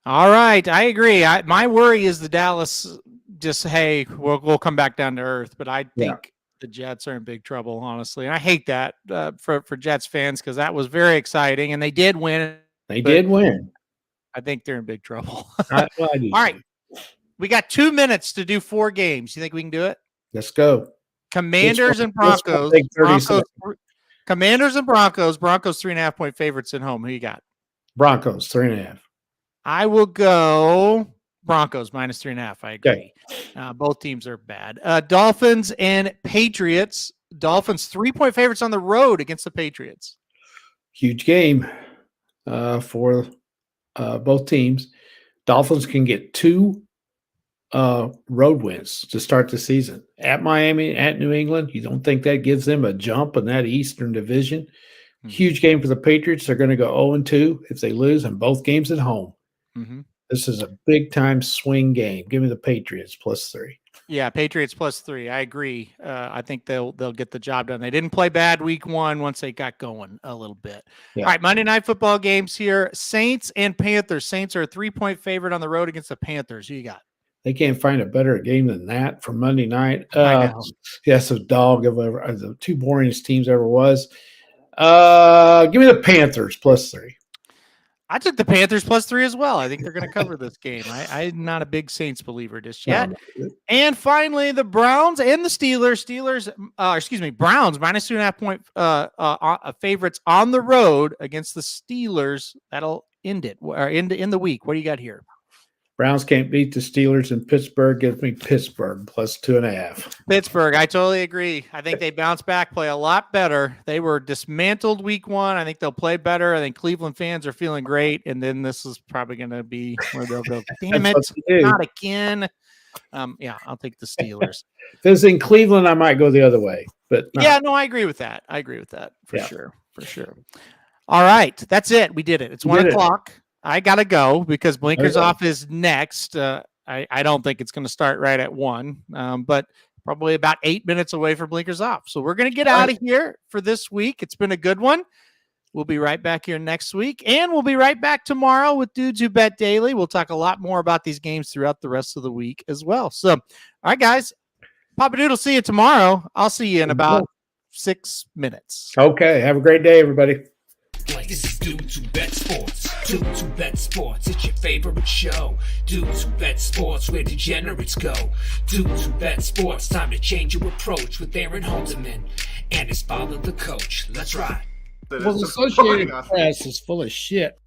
All right, I agree. My worry is the Dallas just, hey, we'll come back down to earth, but I think the Jets are in big trouble, honestly. And I hate that for Jets fans because that was very exciting, and they did win. They did win. I think they're in big trouble. All right, we got 2 minutes to do 4 games. You think we can do it? Let's go. Commanders and Broncos. Commanders and Broncos. Broncos 3.5-point favorites at home. Who you got? Broncos 3.5. I will go Broncos minus 3.5. I agree. Okay. Both teams are bad. Dolphins and Patriots. Dolphins 3-point favorites on the road against the Patriots. Huge game for both teams. Dolphins can get 2 road wins to start the season at Miami, at New England. You don't think that gives them a jump in that Eastern Division? Mm-hmm. Huge game for the Patriots. They're going to go 0-2 if they lose, and both games at home. Mm-hmm. This is a big time swing game. Give me the Patriots +3. Yeah, Patriots +3. I agree. I think they'll get the job done. They didn't play bad week 1 once they got going a little bit. Yeah. All right, Monday Night Football games here. Saints and Panthers. Saints are a 3-point favorite on the road against the Panthers. Who you got? They can't find a better game than that for Monday night. Yes, a dog of the 2 boringest teams ever was. Give me the Panthers +3. I took the Panthers +3 as well. I think they're going to cover this game. I'm not a big Saints believer just yet. And finally, the Browns and the Steelers. Browns minus 2.5 point favorites on the road against the Steelers. That'll end it or end the week. What do you got here? Browns can't beat the Steelers in Pittsburgh. Give me Pittsburgh +2.5. Pittsburgh, I totally agree. I think they bounce back, play a lot better. They were dismantled week 1. I think they'll play better. I think Cleveland fans are feeling great. And then this is probably going to be where they'll go, damn it, not again. I'll take the Steelers. If it's in Cleveland, I might go the other way. But I agree with that. For sure. All right. That's it. We did it. It's 1 o'clock. I got to go because Blinkers Off is next. I don't think it's going to start right at 1, but probably about 8 minutes away from Blinkers Off. So we're going to get out of here for this week. It's been a good one. We'll be right back here next week, and we'll be right back tomorrow with Dudes Who Bet Daily. We'll talk a lot more about these games throughout the rest of the week as well. So, all right, guys, Papa Dude will see you tomorrow. I'll see you in about 6 minutes. Okay. Have a great day, everybody. This is Dudes Who Bet Sports. Dudes Who Bet Sports, it's your favorite show. Dudes Who Bet Sports, where degenerates go. Dudes Who Bet Sports, time to change your approach with Aaron Halterman and his father, the coach. Let's ride. Well, the Associated Press is full of shit.